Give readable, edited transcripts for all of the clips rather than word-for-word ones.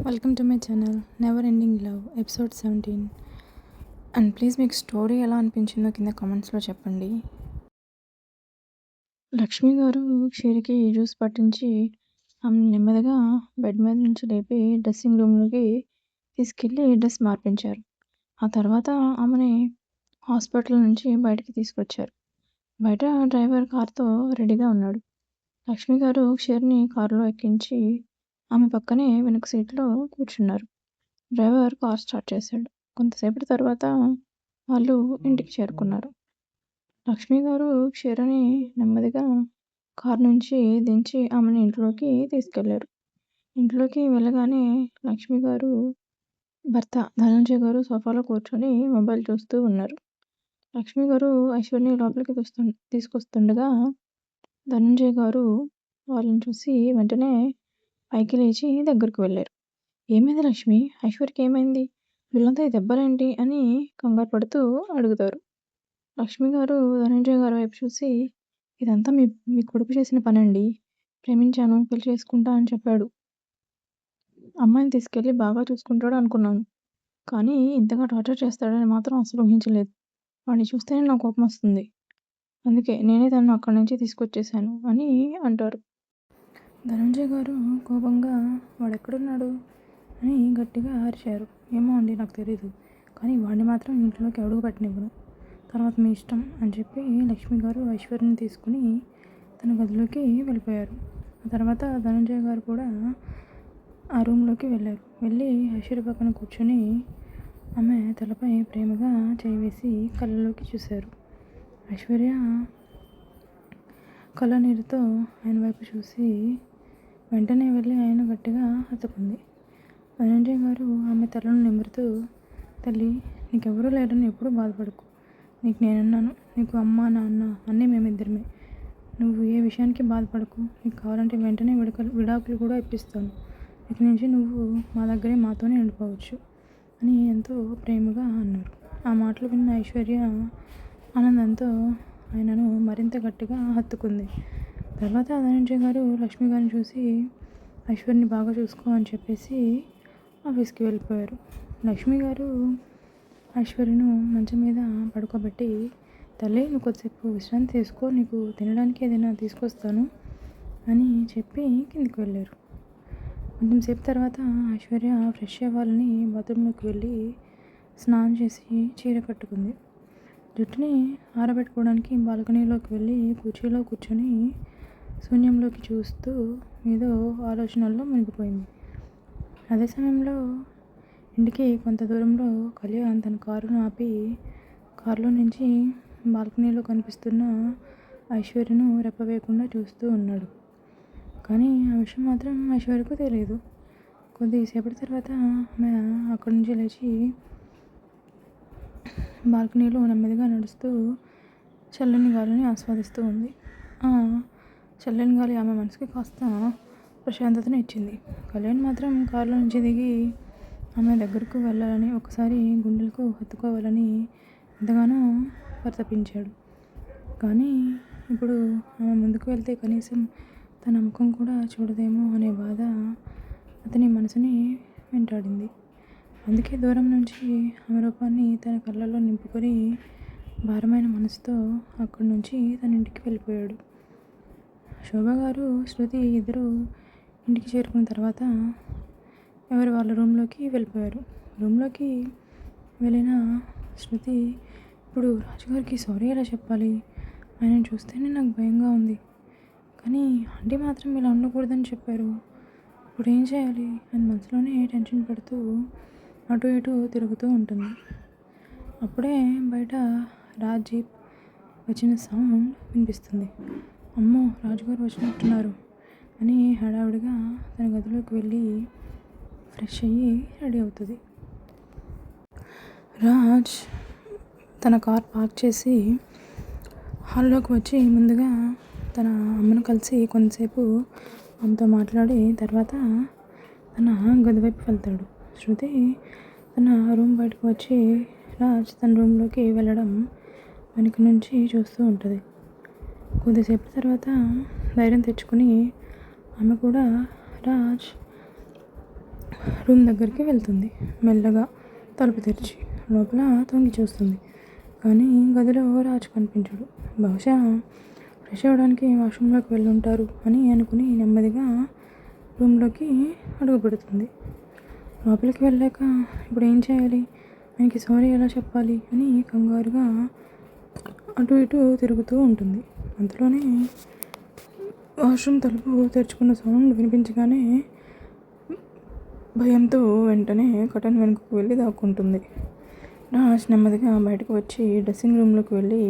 Welcome to my channel never ending love episode 17. And please మీకు story ఎలా అనిపించిందో కింద కామెంట్స్లో చెప్పండి. లక్ష్మి గారు క్షీరికి జ్యూస్ పట్టించి ఆమె నెమ్మదిగా బెడ్ మీద నుంచి లేపి డ్రెస్సింగ్ రూమ్లోకి తీసుకెళ్ళి డ్రెస్ మార్పించారు. ఆ తర్వాత ఆమెని హాస్పిటల్ నుంచి బయటికి తీసుకొచ్చారు. బయట డ్రైవర్ కార్తో రెడీగా ఉన్నాడు. లక్ష్మి గారు క్షీర్ని కారులో ఎక్కించి ఆమె పక్కనే వెనుక సీట్లో కూర్చున్నారు. డ్రైవర్ కార్ స్టార్ట్ చేశాడు. కొంతసేపటి తర్వాత వాళ్ళు ఇంటికి చేరుకున్నారు. లక్ష్మి గారు క్షీరని నెమ్మదిగా కారు నుంచి దించి ఆమెను ఇంట్లోకి తీసుకెళ్లారు. ఇంట్లోకి వెళ్ళగానే లక్ష్మి గారు భర్త ధనంజయ్ గారు సోఫాలో కూర్చొని మొబైల్ చూస్తూ ఉన్నారు. లక్ష్మి గారు ఐశ్వర్యని లోపలికి తీసుకొస్తుండగా ధనంజయ్ గారు వాళ్ళని చూసి వెంటనే పైకి లేచి దగ్గరకు వెళ్ళారు. ఏమైంది లక్ష్మి? ఐశ్వర్యకి ఏమైంది? వీళ్ళంతా ఈ దెబ్బలేంటి అని కంగారు పడుతూ అడుగుతారు. లక్ష్మి గారు ధనంజయ్ గారి వైపు చూసి, ఇదంతా మీ కొడుకు చేసిన పనండి. ప్రేమించాను, పెళ్లి చేసుకుంటా అని చెప్పాడు. అమ్మాయిని తీసుకెళ్ళి బాగా చూసుకుంటాడు అనుకున్నాను. కానీ ఇంతగా టార్చర్ చేస్తాడని మాత్రం అసలు ఊహించలేదు. వాడిని చూస్తేనే నాకు కోపం వస్తుంది. అందుకే నేనే తనను అక్కడి నుంచి తీసుకొచ్చేసాను అని అంటారు. ధనంజయ్ గారు కోపంగా వాడెక్కడున్నాడు అని గట్టిగా అరిచారు. ఏమో అండి, నాకు తెలీదు, కానీ వాడిని మాత్రం ఇంట్లోకి అడుగు పెట్టనివ్వను. తర్వాత మీ ఇష్టం అని చెప్పి లక్ష్మి గారు ఐశ్వర్యని తీసుకుని తన గదిలోకి వెళ్ళిపోయారు. ఆ తర్వాత ధనంజయ్ గారు కూడా ఆ రూమ్లోకి వెళ్ళారు. వెళ్ళి ఐశ్వర్య పక్కన కూర్చొని ఆమె తలపై ప్రేమగా చేయి వేసి కళ్ళలోకి చూశారు. ఐశ్వర్య కళ్ళ నీరుతో ఆయన వైపు చూసి వెంటనే వెళ్ళి ఆయన గట్టిగా హత్తుకుంది. ధనంజయ్ గారు ఆమె తలను నిమురుతూ, తల్లి, నీకెవరూ లేరని ఎప్పుడూ బాధపడకు. నీకు నేనున్నాను. నీకు అమ్మ, నాన్న అన్నీ మేమిద్దరమే. నువ్వు ఏ విషయానికి బాధపడకు. నీకు కావాలంటే వెంటనే విడాకులు కూడా ఇప్పిస్తాను. ఇక నుంచి నువ్వు మా దగ్గరే మాతోనే ఉండిపోవచ్చు అని ఎంతో ప్రేమగా అన్నారు. ఆ మాటలు విన్న ఐశ్వర్య ఆనందంతో ఆయనను మరింత గట్టిగా హత్తుకుంది. తర్వాత ధనంజయ్ గారు లక్ష్మి గారిని చూసి ఐశ్వర్యని బాగా చూసుకో అని చెప్పేసి ఆఫీస్కి వెళ్ళిపోయారు. లక్ష్మి గారు ఐశ్వర్యను మంచం మీద పడుకోబెట్టి, తల్లి, నువ్వు కొద్దిసేపు విశ్రాంతి తీసుకో, నీకు తినడానికి ఏదైనా తీసుకొస్తాను అని చెప్పి కిందికి వెళ్ళారు. కొంచెం సేపు తర్వాత ఐశ్వర్య ఫ్రెష్ అవ్వాలని బాత్రూంలోకి వెళ్ళి స్నానం చేసి చీర కట్టుకుంది. జుట్టుని ఆరబెట్టుకోవడానికి బాల్కనీలోకి వెళ్ళి కుర్చీలో కూర్చొని శూన్యంలోకి చూస్తూ ఏదో ఆలోచనల్లో మునిగిపోయింది. అదే సమయంలో ఇంటికి కొంత దూరంలో కళ్యాణ్ తన కారును ఆపి కారులో నుంచి బాల్కనీలో కనిపిస్తున్న ఐశ్వర్యను రెప్పవేయకుండా చూస్తూ ఉన్నాడు. కానీ ఆ విషయం మాత్రం ఐశ్వర్యకు తెలియదు. కొద్దిసేపటి తర్వాత ఆమె అక్కడి నుంచి లేచి బాల్కనీలో నెమ్మదిగా నడుస్తూ చల్లని గాలిని ఆస్వాదిస్తూ ఉంది. చల్లని గాలి ఆమె మనసుకి కాస్త ప్రశాంతతను ఇచ్చింది. కళ్యాణ్ మాత్రం కారులో నుంచి దిగి ఆమె దగ్గరకు వెళ్ళాలని, ఒకసారి గుండెలకు హత్తుకోవాలని ఎంతగానో పరితపించాడు. కానీ ఇప్పుడు ఆమె ముందుకు వెళ్తే కనీసం తన ముఖం కూడా చూడదేమో అనే బాధ అతని మనసుని వెంటాడింది. అందుకే దూరం నుంచి ఆమె రూపాన్ని తన కళ్ళల్లో నింపుకొని భారమైన మనసుతో అక్కడి నుంచి తన ఇంటికి వెళ్ళిపోయాడు. శోభ గారు, శృతి ఇద్దరు ఇంటికి చేరుకున్న తర్వాత ఎవరు వాళ్ళ రూమ్లోకి వెళ్ళిపోయారు. రూమ్లోకి వెళ్ళిన శృతి, ఇప్పుడు రాజుగారికి సారీ ఎలా చెప్పాలి? ఆయన చూస్తేనే నాకు భయంగా ఉంది. కానీ ఆంటీ మాత్రం ఇలా ఉండకూడదని చెప్పారు. ఇప్పుడు ఏం చేయాలి అని మనసులోనే టెన్షన్ పడుతూ అటు ఇటు తిరుగుతూ ఉంటుంది. అప్పుడే బయట రాజ్ జీప్ వచ్చిన సౌండ్ వినిపిస్తుంది. అమ్మో, రాజుగారు వచ్చినట్టున్నారు అని హడావిడిగా తన గదిలోకి వెళ్ళి ఫ్రెష్ అయ్యి రెడీ అవుతుంది. రాజ్ తన కార్ పార్క్ చేసి హాల్లోకి వచ్చి ముందుగా తన అమ్మను కలిసి కొంతసేపు ఆమెతో మాట్లాడి తర్వాత తన గది వైపు వెళ్తాడు. శృతి తన రూమ్ బయటకు వచ్చి రాజ్ తన రూమ్లోకి వెళ్ళడం వెనక నుంచి చూస్తూ ఉంటుంది. కొద్దిసేపు తర్వాత ధైర్యం తెచ్చుకొని ఆమె కూడా రాజ్ రూమ్ దగ్గరికి వెళ్తుంది. మెల్లగా తలుపు తెరిచి లోపల తొంగి చూస్తుంది. కానీ గదిలో రాజు కనిపించడు. బహుశా ఫ్రెష్ అవ్వడానికి వాష్రూమ్లోకి వెళ్ళుంటారు అని అనుకుని నెమ్మదిగా రూమ్లోకి అడుగు పెడుతుంది. లోపలికి వెళ్ళాక ఇప్పుడు ఏం చేయాలి, ఆయనకి సారీ ఎలా చెప్పాలి అని కంగారుగా అటు ఇటు తిరుగుతూ ఉంటుంది. అంతలోనే వాష్రూమ్ తలుపు తెరుచుకున్న సౌండ్ వినిపించగానే భయంతో వెంటనే కటన్ వెనుకకు వెళ్ళి దాక్కుంటుంది. రాజ్ నెమ్మదిగా బయటకు వచ్చి డ్రెస్సింగ్ రూమ్లోకి వెళ్ళి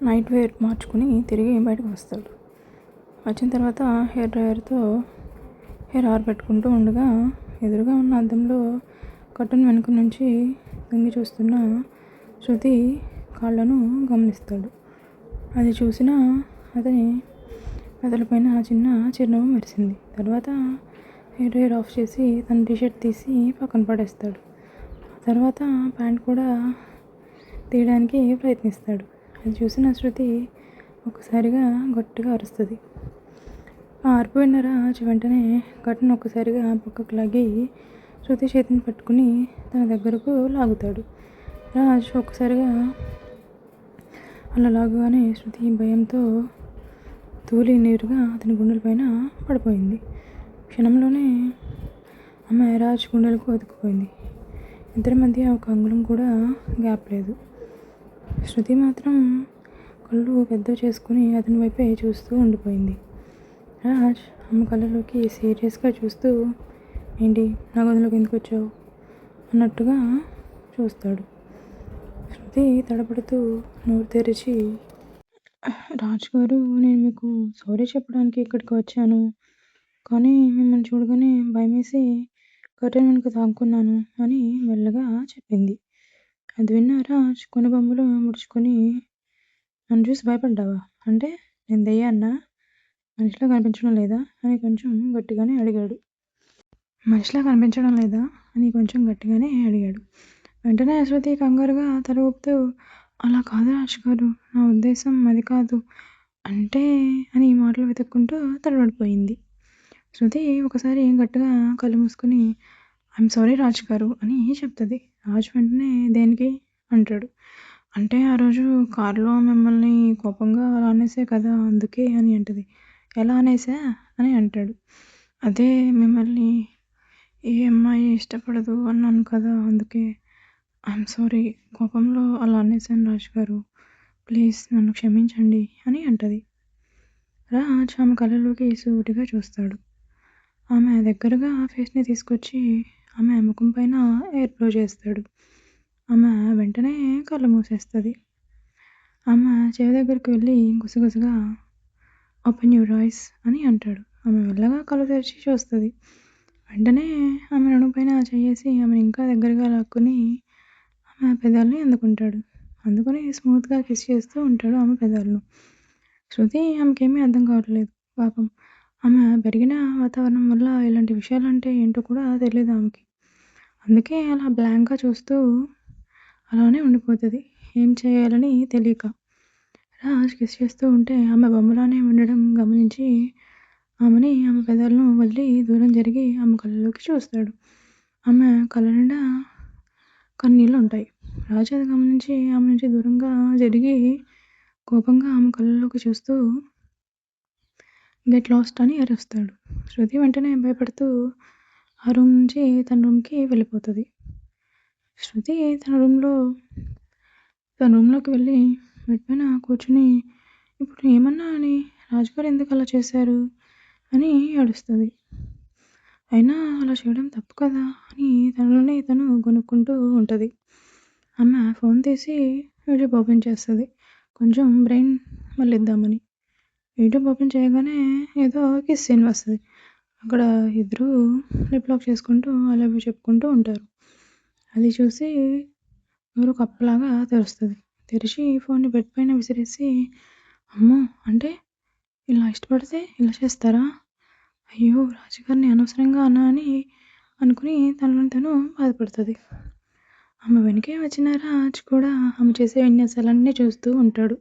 నైట్ వేర్ మార్చుకుని తిరిగి బయటకు వస్తాడు. వచ్చిన తర్వాత హెయిర్ డ్రైయర్తో హెయిర్ ఆరబెట్టుకుంటూ ఉండగా ఎదురుగా ఉన్న అద్దంలో కటన్ వెనుక నుంచి తొంగి చూస్తున్న శృతి కాళ్ళను గమనిస్తాడు. అది చూసిన అతని పెదలపైన చిన్న చిరునవ్వు మెరిసింది. తర్వాత హెయిర్ డ్రైయర్ ఆఫ్ చేసి తన టీషర్ట్ తీసి పక్కన పడేస్తాడు. తర్వాత ప్యాంట్ కూడా తీయడానికి ప్రయత్నిస్తాడు. అది చూసిన శృతి ఒక్కసారిగా గట్టిగా అరుస్తుంది. ఆ అరుపు విన్న రాజ్ వెంటనే కటన్ ఒక్కసారిగా పక్కకు లాగి శృతి చేతిని పట్టుకుని తన దగ్గరకు లాగుతాడు. రాజ్ ఒక్కసారిగా అలా లాగగానే శృతి భయంతో తూలి నీరుగా అతని గుండెలపైన పడిపోయింది. క్షణంలోనే ఆమె రాజ్ గుండెలకు అతుక్కుపోయింది. ఇద్దరి మధ్య ఒక అంగుళం కూడా గ్యాప్ లేదు. శృతి మాత్రం కళ్ళు పెద్దవి చేసుకుని అతని వైపే చూస్తూ ఉండిపోయింది. రాజ్ ఆమె కళ్ళలోకి సీరియస్గా చూస్తూ, ఏంటి, నా గదిలోకి ఎందుకు వచ్చావు అన్నట్టుగా చూస్తాడు. శృతి తడబడుతూ నోరు తెరిచి, రాజ్ గారు, నేను మీకు సారీ చెప్పడానికి ఇక్కడికి వచ్చాను. కానీ మిమ్మల్ని చూడగానే భయమేసి కర్టెన్ వెనుక దాక్కున్నాను అని మెల్లగా చెప్పింది. అది విన్న రాజ్ కొనుబొమ్మలు ముడుచుకొని, నన్ను చూసి భయపడ్డావా? అంటే నేను దెయ్యాన్నా? మనిషిలా కనిపించడం లేదా అని కొంచెం గట్టిగానే అడిగాడు. మనిషిలా కనిపించడం లేదా అని కొంచెం గట్టిగానే అడిగాడు. వెంటనే శృతి కంగారుగా తల ఊపుతూ, అలా కాదు రాజ్ గారు, నా ఉద్దేశం అది కాదు అంటే అని మాటలు వెతుక్కుంటూ తడబడిపోయింది. శృతి ఒకసారి గట్టిగా కళ్ళు మూసుకుని, ఐఎమ్ సారీ రాజ్ గారు అని చెప్తుంది. రాజ్ వెంటనే దేనికి అంటాడు. అంటే ఆ రోజు కారులో మిమ్మల్ని కోపంగా అలా అనేసే కదా అందుకే అని అంటది. ఎలా అనేసా అని అంటాడు. అదే మిమ్మల్ని ఏ అమ్మాయి ఇష్టపడదు అన్నాను కదా అందుకే. ఐఎమ్ సారీ, కోపంలో అలా అనేసాను రాజ్ గారు, ప్లీజ్ నన్ను క్షమించండి అని అంటది. రాజ్ ఆమె కళ్ళలోకి సూటిగా చూస్తాడు. ఆమె దగ్గరగా ఫేస్ని తీసుకొచ్చి ఆమె ముఖం పైన ఎయిర్ బ్లో చేస్తాడు. ఆమె వెంటనే కళ్ళు మూసేస్తుంది. ఆమె చెవి దగ్గరికి వెళ్ళి గుసగుసగా ఓపెన్ యువర్ ఐస్ అని అంటాడు. ఆమె మెల్లగా కళ్ళు తెరిచి చూస్తుంది. వెంటనే ఆమె నడుము పైన చేసి ఆమెను ఇంకా దగ్గరగా లాక్కుని ఆమె పెదాలని అందుకుంటాడు. అందుకని స్మూత్గా కిస్ చేస్తూ ఉంటాడు ఆమె పెదాలను. శృతి ఆమెకేమీ అర్థం కావట్లేదు. పాపం ఆమె పెరిగిన వాతావరణం వల్ల ఇలాంటి విషయాలంటే ఏంటో కూడా తెలియదు ఆమెకి. అందుకే అలా బ్లాంక్గా చూస్తూ అలానే ఉండిపోతుంది, ఏం చేయాలని తెలియక. రాజ్ కిస్ చేస్తూ ఉంటే ఆమె బొమ్మలానే ఉండడం గమనించి ఆమె పెదాలను వదిలి దూరం జరిగి ఆమె కళ్ళలోకి చూస్తాడు. ఆమె కళ్ళ నిండా కన్నీళ్ళు ఉంటాయి. రాజు అది గమనించి ఆమె నుంచి దూరంగా జరిగి కోపంగా ఆమె కళ్ళలోకి చూస్తూ గెట్ లాస్ట్ అని అరుస్తాడు. శృతి వెంటనే భయపడుతూ ఆ రూమ్ నుంచి తన రూమ్కి వెళ్ళిపోతుంది. శృతి తన రూమ్లోకి వెళ్ళి బెడ్ పైన కూర్చుని, ఇప్పుడు ఏమన్నా అని రాజుగారు ఎందుకు అలా చేశారు అని ఏడుస్తుంది. అయినా అలా చేయడం తప్పు కదా అని తనలోనే తను కొనుక్కుంటూ ఉంటుంది. ఆమె ఫోన్ తీసి యూట్యూబ్ ఓపెన్ చేస్తుంది, కొంచెం బ్రెయిన్ మళ్ళిద్దామని. యూట్యూబ్ ఓపెన్ చేయగానే ఏదో కిస్ సీన్ వస్తుంది. అక్కడ ఇద్దరు లిప్ లాక్ చేసుకుంటూ ఐ లవ్ యూ చెప్పుకుంటూ ఉంటారు. అది చూసి ఎవరో కప్పలాగా తెరుస్తుంది. తెరిచి ఫోన్ని బెడ్ పైన విసిరేసి, అమ్మో, అంటే ఇలా ఇష్టపడితే ఇలా చేస్తారా, అయ్యో రాజుగారిని అనవసరంగా అన్నా అని అనుకుని తనను తను బాధపడుతుంది. ఆమె వెనకే వచ్చిన రాజ్ కూడా ఆమె చేసే విన్యాసాలన్నీ చూస్తూ ఉంటాడు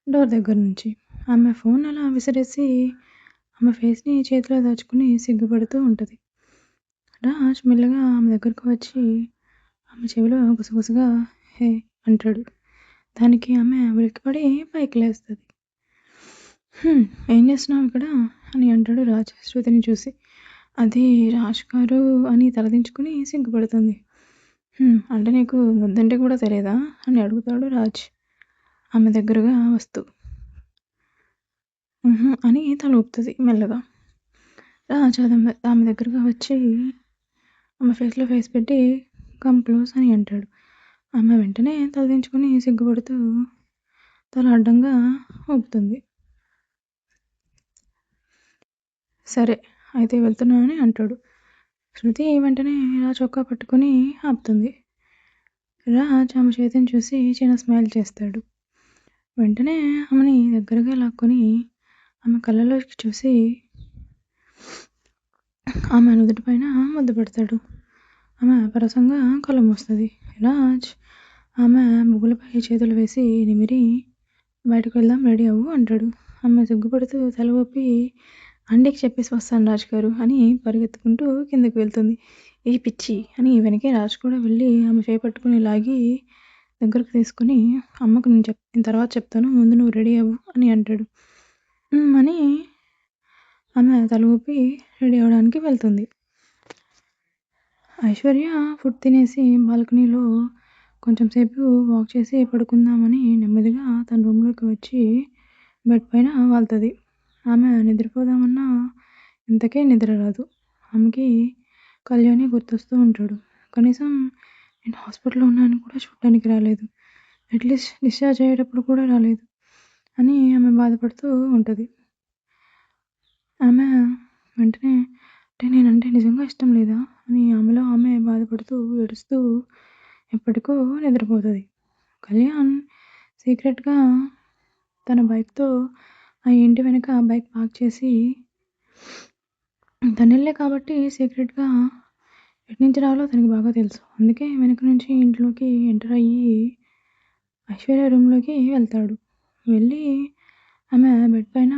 డోర్ దగ్గర నుంచి. ఆమె ఫోన్ అలా విసిరేసి ఆమె ఫేస్ని చేతిలో దాచుకుని సిగ్గుపడుతూ ఉంటుంది. రాజ్ మెల్లగా ఆమె దగ్గరకు వచ్చి ఆమె చెవిలో గుసగుసగా హే అంటాడు. దానికి ఆమె ఉలిక్కిపడి పైకి లేస్తుంది. ఏం చేస్తున్నావు ఇక్కడ అని అంటాడు రాజ్ శృతిని చూసి. అది రాజ్ గారు అని తలదించుకుని సిగ్గుపడుతుంది. అంటే నీకు ముద్దంటే కూడా తెలియదా అని అడుగుతాడు రాజ్ ఆమె దగ్గరగా వస్తూ. అని తల ఊపుతుంది మెల్లగా. రాజ్ ఆమె దగ్గరగా వచ్చి ఆమె ఫేస్లో ఫేస్ పెట్టి కమ్ క్లోజ్ అని అంటాడు. ఆమె వెంటనే తలదించుకుని సిగ్గుపడుతూ తల అడ్డంగా ఊపుతుంది. సరే అయితే వెళ్తున్నానని అంటాడు. శృతి వెంటనే రాజ్ చొక్కా పట్టుకుని ఆపుతుంది. రాజ్ ఆమె చేతిని చూసి చిన్న స్మైల్ చేస్తాడు. వెంటనే ఆమెని దగ్గరగా లాక్కొని ఆమె కళ్ళలోకి చూసి ఆమె నుదుటి పైన ముద్దు పెడతాడు. ఆమె పరసంగా కళ్ళు మూస్తుంది. రాజ్ ఆమె ముగ్గులపై చేతులు వేసి నిమిరి బయటకు వెళ్దాం రెడీ అవ్వు అంటాడు. ఆమె సిగ్గుపడుతూ తల ఊపి అండికి చెప్పేసి వస్తాను రాజు గారు అని పరిగెత్తుకుంటూ కిందకి వెళ్తుంది. ఈ పిచ్చి అని వెనకే రాజు కూడా వెళ్ళి ఆమె చేయి పట్టుకుని లాగి దగ్గరకు తీసుకుని అమ్మకు నేను తర్వాత చెప్తాను, ముందు నువ్వు రెడీ అవ్వు అని అంటాడు. అని ఆమె తల ఊపి రెడీ అవ్వడానికి వెళ్తుంది. ఐశ్వర్య ఫుడ్ తినేసి బాల్కనీలో కొంచెం సేపు వాక్ చేసి పడుకుందామని నెమ్మదిగా తన రూమ్లోకి వచ్చి బెడ్ పైన వాలుతుంది. ఆమె నిద్రపోదామన్నా ఇంతకే నిద్ర రాదు. ఆమెకి కళ్యాణి గుర్తొస్తూ ఉంటాడు. కనీసం నేను హాస్పిటల్లో ఉన్నాను కూడా చూడటానికి రాలేదు, అట్లీస్ట్ డిశ్చార్జ్ అయ్యేటప్పుడు కూడా రాలేదు అని ఆమె బాధపడుతూ ఉంటుంది. ఆమె వెంటనే అంటే నేనంటే నిజంగా ఇష్టం లేదా అని ఆమెలో ఆమె బాధపడుతూ ఏడుస్తూ ఎప్పటికో నిద్రపోతుంది. కళ్యాణ్ సీక్రెట్గా తన బైక్తో ఆ ఇంటి వెనక బైక్ పార్క్ చేసి తనిళ్ళే కాబట్టి సీక్రెట్గా ఎటు నుంచి రావాలో తనకి బాగా తెలుసు. అందుకే వెనక నుంచి ఇంట్లోకి ఎంటర్ అయ్యి ఐశ్వర్య రూమ్లోకి వెళ్తాడు. వెళ్ళి ఆమె బెడ్ పైన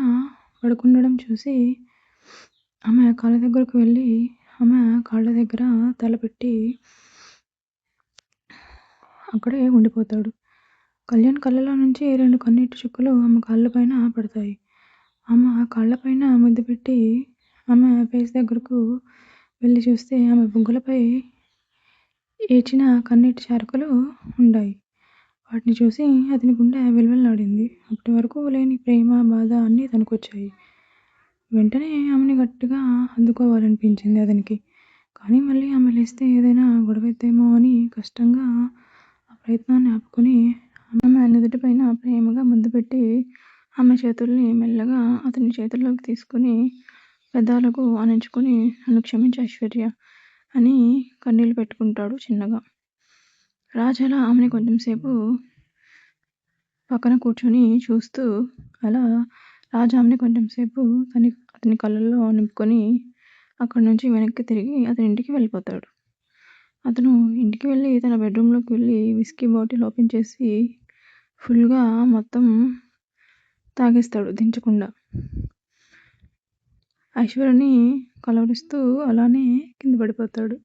పడుకుండడం చూసి ఆమె కాళ్ళ దగ్గరకు వెళ్ళి ఆమె కాళ్ళ దగ్గర తల పెట్టి అక్కడే ఉండిపోతాడు. కళ్యాణ్ కళ్ళలో నుంచి 2 కన్నీటి చుక్కలు ఆమె కాళ్ళ పైన పడతాయి. ఆమె కాళ్ళపైన ముద్దు పెట్టి ఆమె ఫేస్ దగ్గరకు వెళ్ళి చూస్తే ఆమె బుగ్గలపై ఏడ్చిన కన్నీటి చారకులు ఉన్నాయి. వాటిని చూసి అతని గుండె వెల్వెల్లాడింది. అప్పటి వరకు లేని ప్రేమ, బాధ అన్నీ తనకొచ్చాయి. వెంటనే ఆమెని గట్టిగా హత్తుకోవాలనిపించింది అతనికి. కానీ మళ్ళీ ఆమె లేస్తే ఏదైనా గొడవైద్దేమో అని కష్టంగా ఆ ప్రయత్నాన్ని ఆపుకొని ఆమె నుదుటి పైన ప్రేమగా ముద్దు పెట్టి ఆమె చేతుల్ని మెల్లగా అతని చేతుల్లోకి తీసుకుని పెదాలకు ఆనించుకుని నన్ను క్షమించు ఐశ్వర్య అని కన్నీళ్ళు పెట్టుకుంటాడు చిన్నగా. రాజ్ అలా ఆమెని కొంచెం సేపు పక్కన కూర్చొని చూస్తూ అలా రాజ్ ఆమెని కొంచెం సేపు అతని కళ్ళల్లో నింపుకొని అక్కడి నుంచి వెనక్కి తిరిగి అతని ఇంటికి వెళ్ళిపోతాడు. అతను ఇంటికి వెళ్ళి తన బెడ్రూమ్లోకి వెళ్ళి విస్కీ బాటిల్ ఓపెన్ చేసి ఫుల్గా మొత్తం తాగేస్తాడు దించకుండా. ఐశ్వర్యని కలవరిస్తూ అలానే కింద పడిపోతాడు.